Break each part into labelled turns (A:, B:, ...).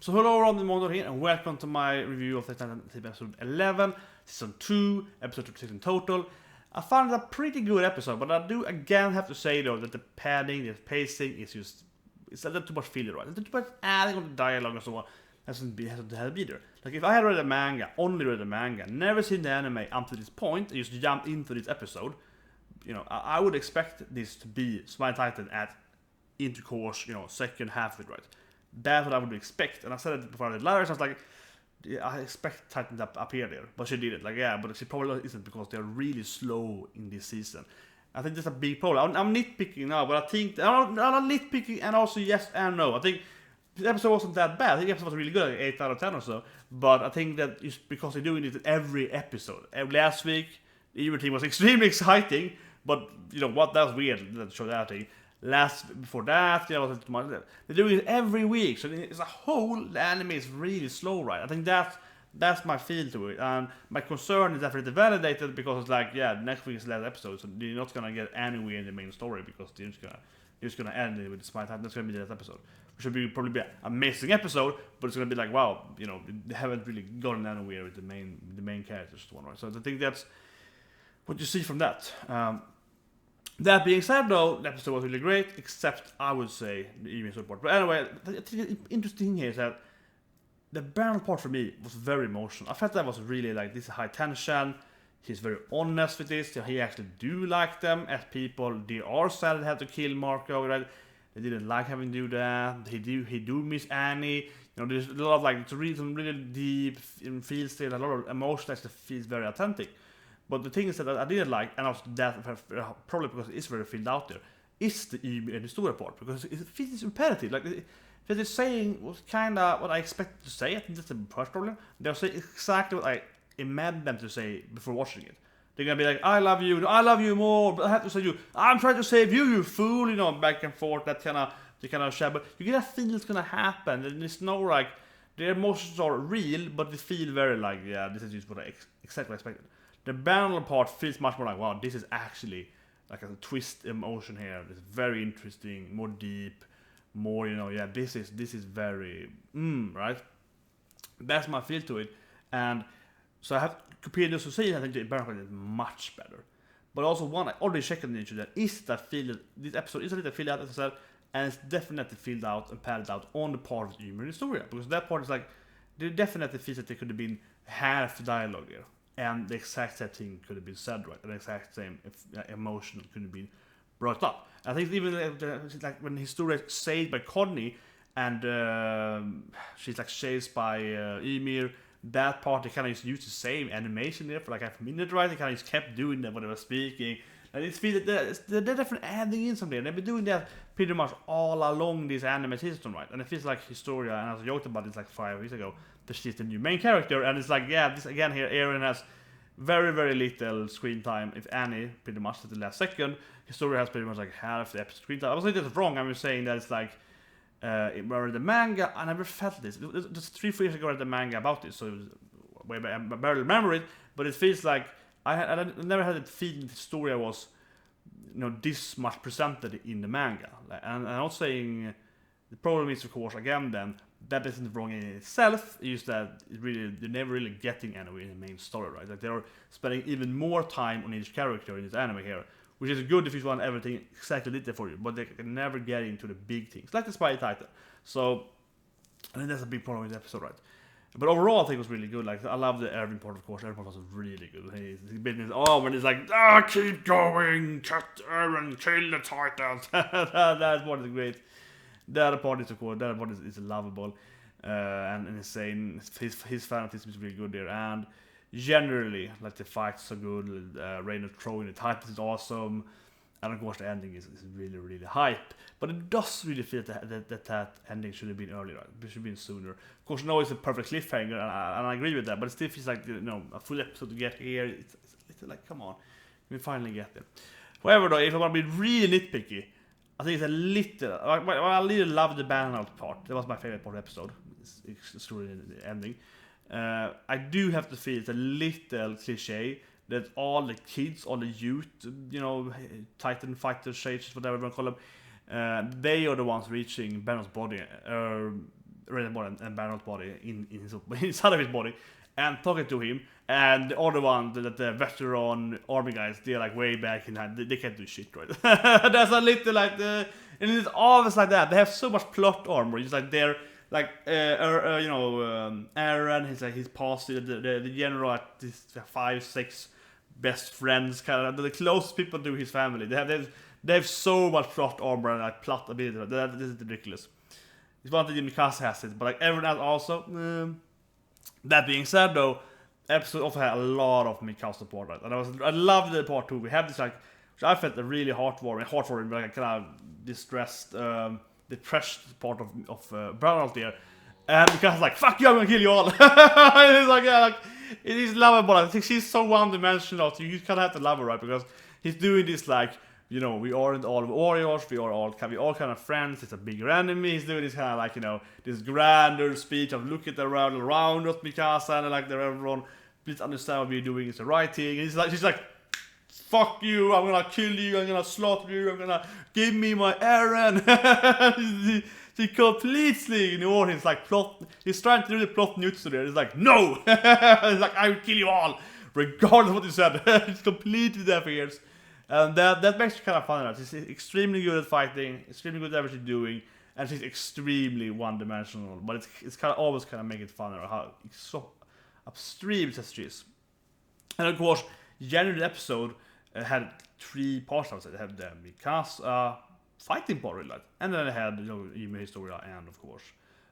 A: So hello everyone, Myrmonden here, and welcome to my review of Titan episode 11, season 2, episode 6 in total. I found it a pretty good episode, but I do again have to say though that the padding, the pacing is just, it's a little too much filler, right? It's too much adding on the dialogue and so on. Hasn't had to be there. Like if I had read the manga, only read the manga, never seen the anime up to this point, and just jumped into this episode, you know, I would expect this to be Smile Titan at intercourse, you know, second half of it, right? That's what I would expect, and I said it before I did Lyris. I was like, yeah, I expect Titan to appear there, but she did it. Like, yeah, but she probably isn't because they're really slow in this season. I think that's a big problem. I'm nitpicking now, but I think I'm not nitpicking, and also yes and no. I think the episode wasn't that bad. I think the episode was really good, like 8 out of 10 or so. But I think that it's because they're doing it every episode. Last week, the Ymir team was extremely exciting, but you know what? That was weird. That showed that thing. Before that, you know, they're doing it every week, so as a whole, the anime is really slow, right? I think that's my feel to it, and my concern is definitely validated because it's like, yeah, next week is the last episode, so you're not gonna get anywhere in the main story because they're just gonna end it with the Smile Titan. That's gonna be the last episode, which should be probably be an amazing episode, but it's gonna be like, wow, you know, they haven't really gotten anywhere with the main characters, right? So I think that's what you see from that. That being said, though, the episode was really great, except I would say the Ymir support. But anyway, I think the interesting here is that the Baron part for me was very emotional. I felt that was really like, this is high tension. He's very honest with this. He actually do like them as people. They are sad they had to kill Marco, right? They didn't like having to do that. He do miss Annie. You know, there's a lot of like, to read some really deep feels still, a lot of emotion that feels very authentic. But the thing is that I didn't like, and also that probably because it's very filled out there, is the Ymir and Historia part, because it feels repetitive. Like what they're saying was kind of what I expected to say. I think that's the first problem. They'll say exactly what I imagined them to say before watching it. They're gonna be like, I love you more, but I have to say you, I'm trying to save you, you fool, you know, back and forth, that kind of shit. But you get a feeling it's gonna happen, and it's no like, their emotions are real, but they feel very like, yeah, this is just what I exactly expected. The banal part feels much more like, wow, this is actually like a twist emotion here. It's very interesting, more deep, more, you know, yeah, this is very, right? That's my feel to it. And so I have compared those to say, I think the banal part is much better. But also one I already checked into that is that feel, this episode is a little filled out, as I said, and it's definitely filled out and padded out on the part of Ymir and Historia. Because that part is like, there definitely feels that there could have been half the dialogue here. And the exact same thing could have been said, right? And the exact same emotion could have been brought up. I think even like when Historia is saved by Connie and she's like chased by Ymir, that part they kind of just used the same animation there for like half a minute, right? They kind of just kept doing that when they were speaking. And it feels that they're definitely adding in something. They've been doing that pretty much all along this anime season, right? And it feels like Historia, and as I joked about this like 5 weeks ago, that she's the new main character, and it's like, yeah, this again here, Eren has very, very little screen time, if any, pretty much at the last second. Historia has pretty much like half the episode screen time. I was like, that's wrong. I'm just saying that it's like, when I read the manga, I never felt this. Just 3-4 years ago I read the manga about this, so it was way back, I barely remember it, but it feels like, I never had the feeling Historia was, you know, this much presented in the manga. And I'm not saying, the problem is, of course, again then, that isn't wrong in itself, it's just that they're never really getting anywhere in the main story, right? Like they're spending even more time on each character in this anime here, which is good if you want everything exactly lit for you, but they can never get into the big things, like the Spy Titan. So, I think that's a big problem with the episode, right? But overall, I think it was really good. Like, I love the Eren part, of course. Eren part was really good. When it's like, keep going, cut Eren, kill the Titans. That part is great. The other part is, of course, is lovable and insane. His fanatism is really good there. And generally, like, the fights are good. Reign of Troy, the Titans is awesome. And of course the ending is really, really hype. But it does really feel that ending should have been earlier. Right? It should have been sooner. Of course, no, it's a perfect cliffhanger, and I agree with that. But it still feels like, you know, a full episode to get here. It's like, come on, we finally get there. However, though, if I want to be really nitpicky, I think it's a little. I really love the banal part. That was my favorite part of the episode. It's the story and the ending. I do have to feel it's a little cliche that all the kids, all the youth, you know, Titan fighters, shades, whatever you want to call them, they are the ones reaching Banner's body. Red body and Baron's body in his inside of his body, and talking to him. And the other one, the veteran army guys, they're like way back in hand. They can't do shit, right? There's a little like and it's always like that. They have so much plot armor. It's like they're like Aaron. He's like his past, the general, like these 5-6 best friends, kind of the closest people to his family. They have so much plot armor and like plot ability. This is ridiculous. It's one thing Mikasa has it, but like everyone else also. That being said, though, episode also had a lot of Mikasa support, right? And I loved the part too. We have this like, which I felt a really heartwarming, like kind of distressed, depressed part of Brown there. And Mikasa's like, "Fuck you, I'm gonna kill you all." And it's like, yeah, like it is lovable. I think she's so one-dimensional. So you kind of have to love her, right? Because he's doing this like, you know, we aren't all warriors, we all kind of friends, it's a bigger enemy. He's doing this kind of like, you know, this grander speech of look at the world around us, Mikasa, and like everyone, please understand what we're doing is the right thing. And she's like, fuck you, I'm gonna kill you, I'm gonna slaughter you, I'm gonna give me my Eren. She completely ignores his like plot. He's trying to do the plot neutral there. He's like, no! He's like, I will kill you all, regardless of what you said. It's completely deaf ears. And that makes it kind of fun. Right? She's extremely good at fighting, extremely good at everything she's doing, and she's extremely one-dimensional. But it's kind of always kind of make it funner how so upstream she is. And of course, generally the episode had 3 parts. I would say they had the Mikasa fighting part, really, like, and then they had Ymir and Historia, and of course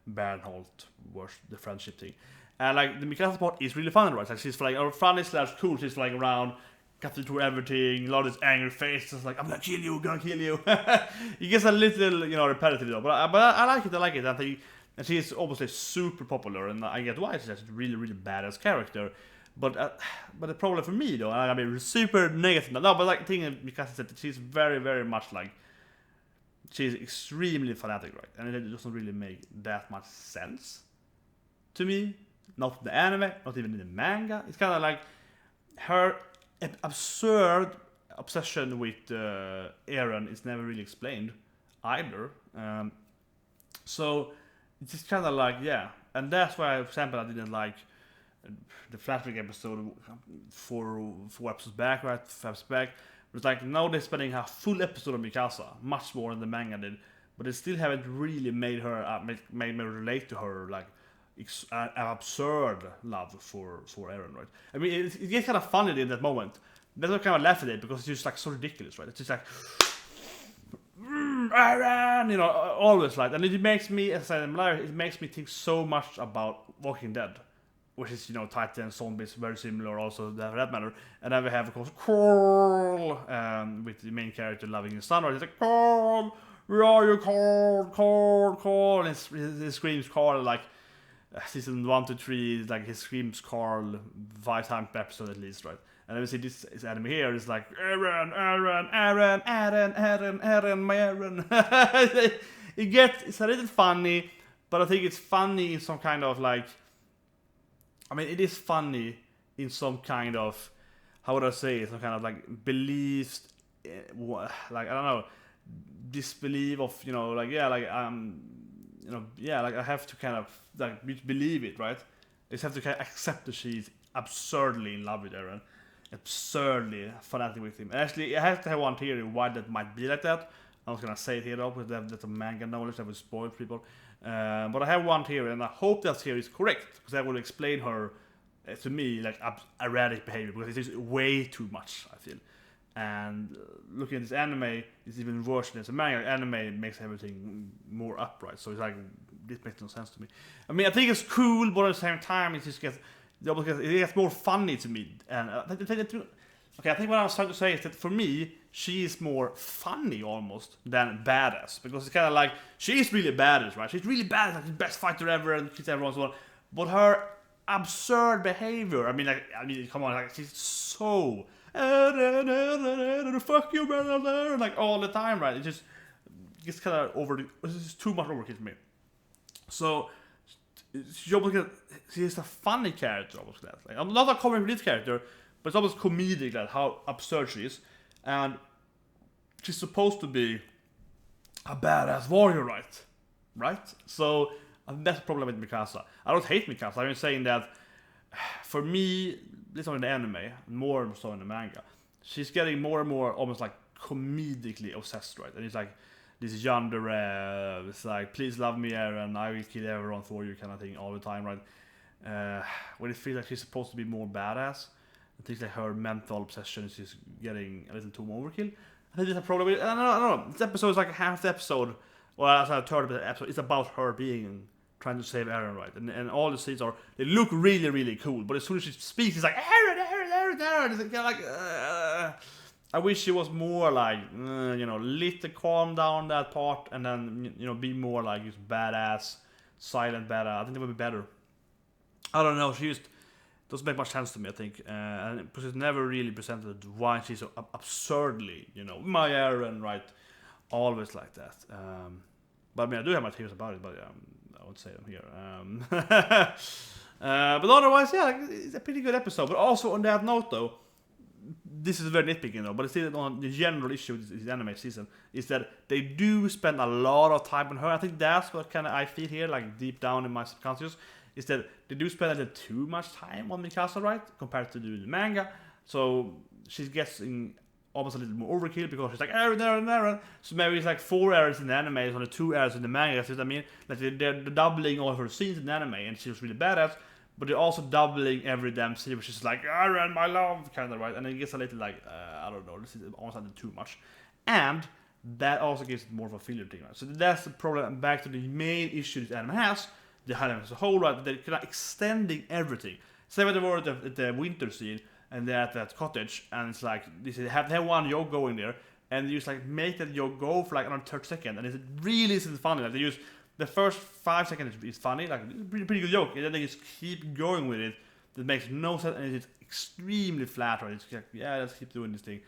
A: Bernholt was the friendship thing. And like the Mikasa part is really fun, right? Like she's like funny / cool. She's like around, cutting through everything, a lot of this angry face, just like, I'm gonna kill you. It gets a little, you know, repetitive though, but I like it. I think, and she's obviously super popular, and I get why she's a really, really badass character. But the problem for me though, and I mean super negative. No, but like the thing Mikasa said, she's very, very much like, she's extremely fanatic, right? And it doesn't really make that much sense to me. Not in the anime, not even in the manga. It's kind of like her absurd obsession with Eren is never really explained either. So it's just kind of like, yeah. And that's why, for example, I didn't like the flashback episode 4 episodes back, right? 5 episodes back. It was like, now they're spending a full episode on Mikasa, much more than the manga did, but they still haven't really made her made me relate to her like an absurd love for Eren, right? I mean, it gets kind of funny in that moment. That's why I kind of laugh at it, because it's just like so ridiculous, right? It's just like, Eren, you know, always like, and it makes me, as I said, it makes me think so much about Walking Dead, which is, you know, Titan, zombies, very similar also, for that matter. And then we have, of course, Carl, with the main character loving his son, right? He's like, Carl, where are you, Carl? And he screams Carl like, season 1 to 3, like he screams Carl 5 times per episode at least, right? And then we see this anime here, it's like, Eren, my Eren. It's a little funny, but I think it's funny in some kind of like, I mean, it is funny in some kind of, how would I say it, some kind of like beliefs, like, I don't know, disbelief of, you know, like, yeah, like, you know, yeah, like I have to kind of like believe it, right? I just have to kind of accept that she's absurdly in love with Eren, absurdly fanatic with him. And actually, I have to have one theory why that might be like that. I'm not gonna say it here though, because that's a manga knowledge that will spoil people. But I have one theory, and I hope that theory is correct, because that will explain her, to me, like erratic behavior, because it's just way too much, I feel. And looking at this anime, it's even worse than the manga. Anime makes everything more upright, so it's like, this makes no sense to me. I mean, I think it's cool, but at the same time, it just gets more funny to me. And I think what I was trying to say is that for me, she is more funny almost than badass, because it's kind of like, she's really badass, right? She's really badass, like the best fighter ever, and she's everyone's one. But her absurd behavior, I mean, come on, like she's so fuck you, brother, like all the time, right? It just gets kind of it's just too much overkill for me. So she's a funny character, almost that. Like, I'm not a comic relief character, but it's almost comedic, like how absurd she is. And she's supposed to be a badass warrior, right? So I think that's the problem with Mikasa. I don't hate Mikasa. I'm saying that for me, at least in the anime, more so in the manga, she's getting more and more almost like comedically obsessed, right? And it's like this yandere, it's like, please love me, Eren, I will kill everyone for you kind of thing all the time, right? When it feels like she's supposed to be more badass, I think like her mental obsession is just getting a little too overkill. I think there's a problem with it. I don't know. This episode is like half the episode, well, as a third of the episode, it's about her trying to save Eren, right? And all the scenes they look really, really cool, but as soon as she speaks, it's like, Eren. It's like, I wish she was more like, little calm down that part, and then, be more like just badass, silent badass. I think that would be better. I don't know, she just doesn't make much sense to me, I think. And because it's never really presented why she's so absurdly, my Eren, right? Always like that. But I mean, I do have my theories about it, but I won't say them here. But otherwise, yeah, it's a pretty good episode. But also on that note, though, this is very nitpicking, but it's still on the general issue with this anime season is that they do spend a lot of time on her. I think that's what kind of I feel here, like deep down in my subconscious, is that they do spend a little too much time on Mikasa, right, compared to the manga. So she gets almost a little more overkill because she's like Eren. So maybe it's like 4 errors in the anime, it's only 2 errors in the manga. That's what I mean. Like they're doubling all her scenes in the anime, and she was really badass. But they're also doubling every damn scene, which is like, Eren, my love, kind of, right? And it gets a little like, I don't know, this is almost a little too much. And that also gives it more of a filler thing, right? So that's the problem. Back to the main issue this anime has, the anime as a whole, right? They're kind of extending everything. Say what they were at the winter scene, and they're at that cottage, and it's like, they have one joke going there, and they just like make that joke go for like another 30 seconds, and it really isn't funny. Like they use the first 5 seconds is funny, like pretty good joke, and then they just keep going with it. That makes no sense, and it's extremely flat, right? It's like, yeah, let's keep doing this thing,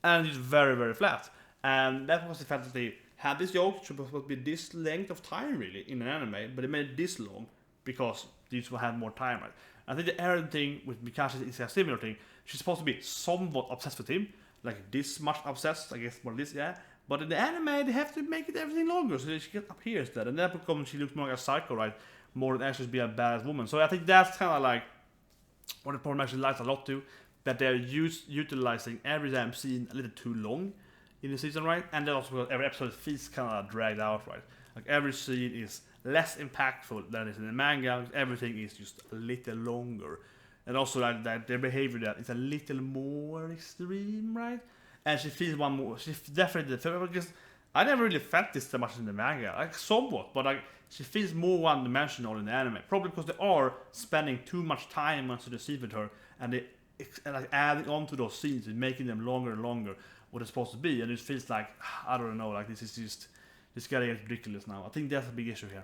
A: and it's very, very flat. And that was the fact that they had this joke, which was supposed to be this length of time, really, in an anime, but they made it this long because these will have more time, right? I think the Eren thing with Mikasa is a similar thing. She's supposed to be somewhat obsessed with him, like this much obsessed, I guess, more this, yeah. But in the anime, they have to make it everything longer, so she gets up here instead. And that becomes, she looks more like a psycho, right? More than actually be a badass woman. So I think that's kind of like what the problem actually likes a lot to, that they're utilizing every damn scene a little too long in the season, right? And then also every episode feels kind of dragged out, right? Like every scene is less impactful than it is in the manga. Everything is just a little longer. And also that their behavior that is a little more extreme, right? And she feels one more. She definitely because I never really felt this that much in the manga, like somewhat, but like she feels more one-dimensional in the anime. Probably because they are spending too much time onto the scene with her, and they like adding on to those scenes and making them longer and longer. What it's supposed to be, and it feels like I don't know, like this is just getting ridiculous now. I think that's a big issue here.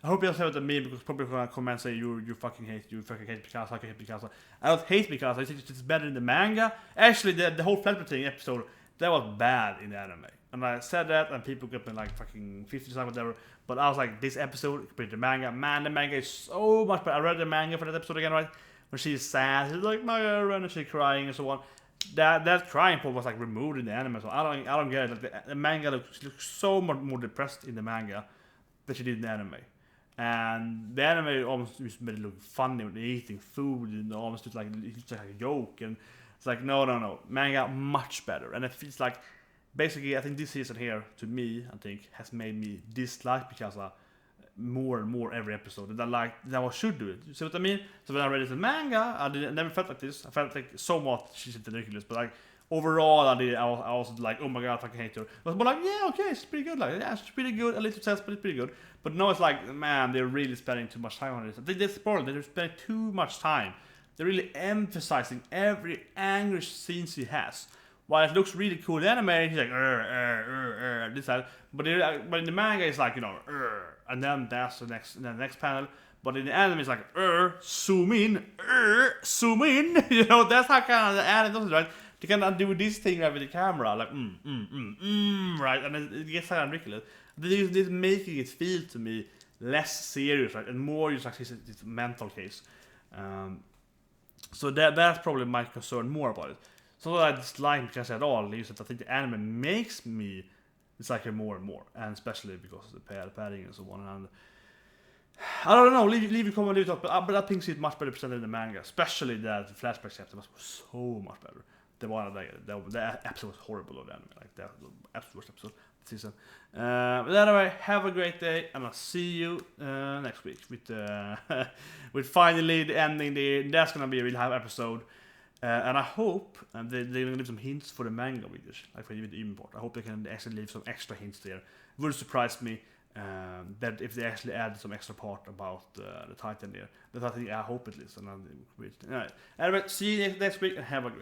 A: I hope you don't say what I mean, because probably gonna comment say you fucking hate Mikasa, I hate Mikasa. I don't hate Mikasa, I think it's better in the manga. Actually, the whole Flatbed thing episode, that was bad in the anime. And I said that, and people got me like fucking 50 or whatever. But I was like, this episode compared to the manga, man, the manga is so much better. I read the manga for that episode again, right? When she's sad, she's like, my Eren, and she's crying and so on. That crying part was like removed in the anime, so I don't get it. Like the manga looks so much more depressed in the manga than she did in the anime. And the anime almost made it look funny when they're eating food, and almost just like it's like a joke. And it's like no, manga much better. And it feels like basically I think this season here to me I think has made me dislike Mikasa more and more every episode. And that I should do it. You see what I mean? So when I read it in manga, I never felt like this. I felt like somewhat she's ridiculous, but like overall I was like, oh my god, I fucking hate her. But like, yeah, okay, it's pretty good. Like, yeah, it's pretty good. A little obsessed, but it's pretty good. But no, it's like, man, they're really spending too much time on this. I think that's the problem. They're spending too much time. They're really emphasizing every angry scene she has. While it looks really cool in anime, he's like, this, that. But in the manga, it's like, and then that's the next panel. But in the anime, it's like, zoom in, zoom in. That's how kind of the anime does it, right? They can do this thing right with the camera, like, right? And it gets kind of ridiculous. They're making it feel to me less serious, right? And more just like this mental case. So that's probably my concern more about it. So I dislike Mikasa at all, is that I think the anime makes me dislike her more and more, and especially because of the padding and so on. And I don't know. Leave your comment, leave it up. But I think it's much better presented in the manga, especially the flashback chapter was so much better. The one the episode was horrible of the anime, like the absolute worst episode of the season. But anyway, have a great day, and I'll see you next week with with finally the ending. That's gonna be a really high episode, and I hope they're gonna leave some hints for the manga readers, like for the Ymir part. I hope they can actually leave some extra hints there. It would surprise me. That if they actually add some extra part about the Titan there, that I hope at least. And anyway, see you next week and have a great